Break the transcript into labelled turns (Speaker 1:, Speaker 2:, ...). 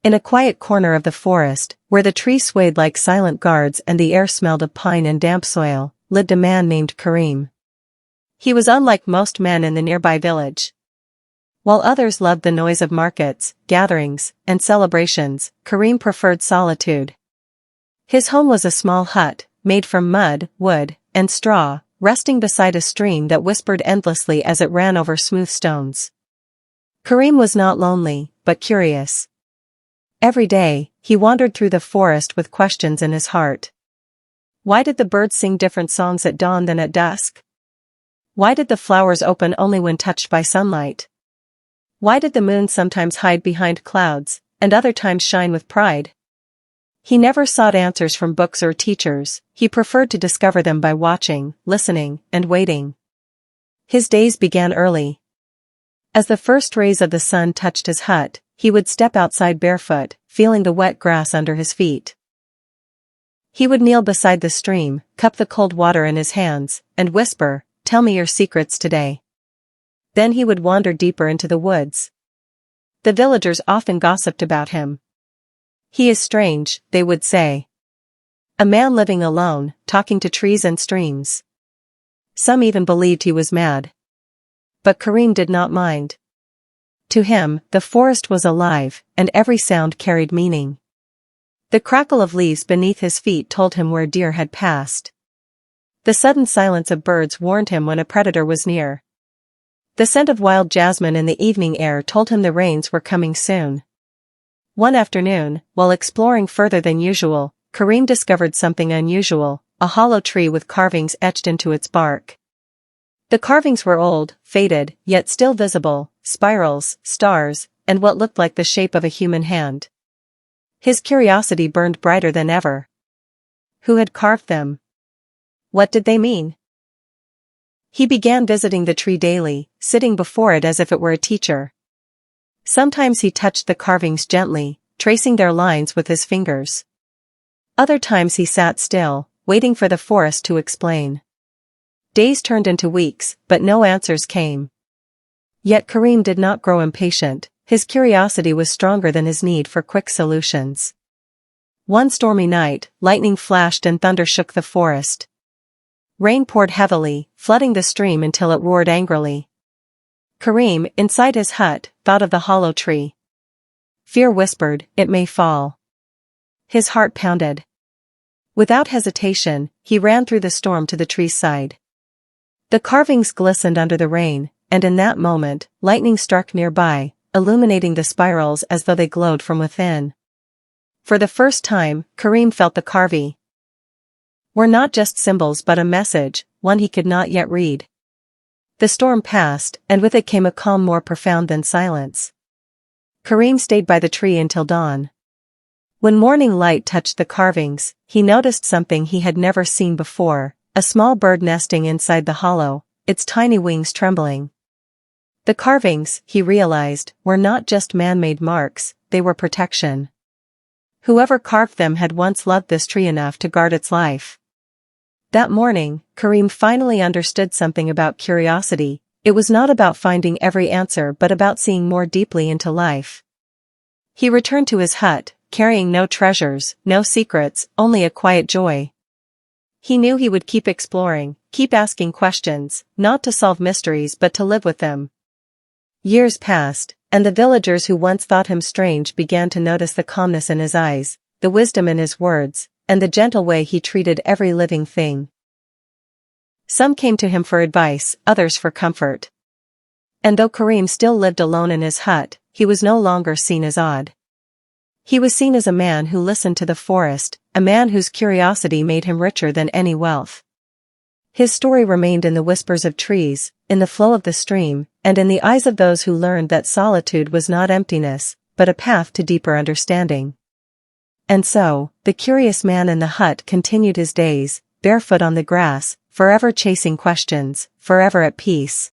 Speaker 1: In a quiet corner of the forest, where the trees swayed like silent guards and the air smelled of pine and damp soil, lived a man named Kareem. He was unlike most men in the nearby village. While others loved the noise of markets, gatherings, and celebrations, Kareem preferred solitude. His home was a small hut, made from mud, wood, and straw, resting beside a stream that whispered endlessly as it ran over smooth stones. Kareem was not lonely, but curious. Every day, he wandered through the forest with questions in his heart. Why did the birds sing different songs at dawn than at dusk? Why did the flowers open only when touched by sunlight? Why did the moon sometimes hide behind clouds, and other times shine with pride? He never sought answers from books or teachers, he preferred to discover them by watching, listening, and waiting. His days began early. As the first rays of the sun touched his hut, he would step outside barefoot, feeling the wet grass under his feet. He would kneel beside the stream, cup the cold water in his hands, and whisper, "Tell me your secrets today." Then he would wander deeper into the woods. The villagers often gossiped about him. "He is strange," they would say. "A man living alone, talking to trees and streams." Some even believed he was mad. But Kareem did not mind. To him, the forest was alive, and every sound carried meaning. The crackle of leaves beneath his feet told him where deer had passed. The sudden silence of birds warned him when a predator was near. The scent of wild jasmine in the evening air told him the rains were coming soon. One afternoon, while exploring further than usual, Kareem discovered something unusual, a hollow tree with carvings etched into its bark. The carvings were old, faded, yet still visible, spirals, stars, and what looked like the shape of a human hand. His curiosity burned brighter than ever. Who had carved them? What did they mean? He began visiting the tree daily, sitting before it as if it were a teacher. Sometimes he touched the carvings gently, tracing their lines with his fingers. Other times he sat still, waiting for the forest to explain. Days turned into weeks, but no answers came. Yet Kareem did not grow impatient, his curiosity was stronger than his need for quick solutions. One stormy night, lightning flashed and thunder shook the forest. Rain poured heavily, flooding the stream until it roared angrily. Kareem, inside his hut, thought of the hollow tree. Fear whispered, "It may fall." His heart pounded. Without hesitation, he ran through the storm to the tree's side. The carvings glistened under the rain, and in that moment, lightning struck nearby, illuminating the spirals as though they glowed from within. For the first time, Kareem felt the carvings were not just symbols but a message, one he could not yet read. The storm passed, and with it came a calm more profound than silence. Kareem stayed by the tree until dawn. When morning light touched the carvings, he noticed something he had never seen before, a small bird nesting inside the hollow, its tiny wings trembling. The carvings, he realized, were not just man-made marks, they were protection. Whoever carved them had once loved this tree enough to guard its life. That morning, Kareem finally understood something about curiosity. It was not about finding every answer but about seeing more deeply into life. He returned to his hut, carrying no treasures, no secrets, only a quiet joy. He knew he would keep exploring, keep asking questions, not to solve mysteries but to live with them. Years passed, and the villagers who once thought him strange began to notice the calmness in his eyes, the wisdom in his words, and the gentle way he treated every living thing. Some came to him for advice, others for comfort. And though Kareem still lived alone in his hut, he was no longer seen as odd. He was seen as a man who listened to the forest, a man whose curiosity made him richer than any wealth. His story remained in the whispers of trees, in the flow of the stream, and in the eyes of those who learned that solitude was not emptiness, but a path to deeper understanding. And so, the curious man in the hut continued his days, barefoot on the grass, forever chasing questions, forever at peace.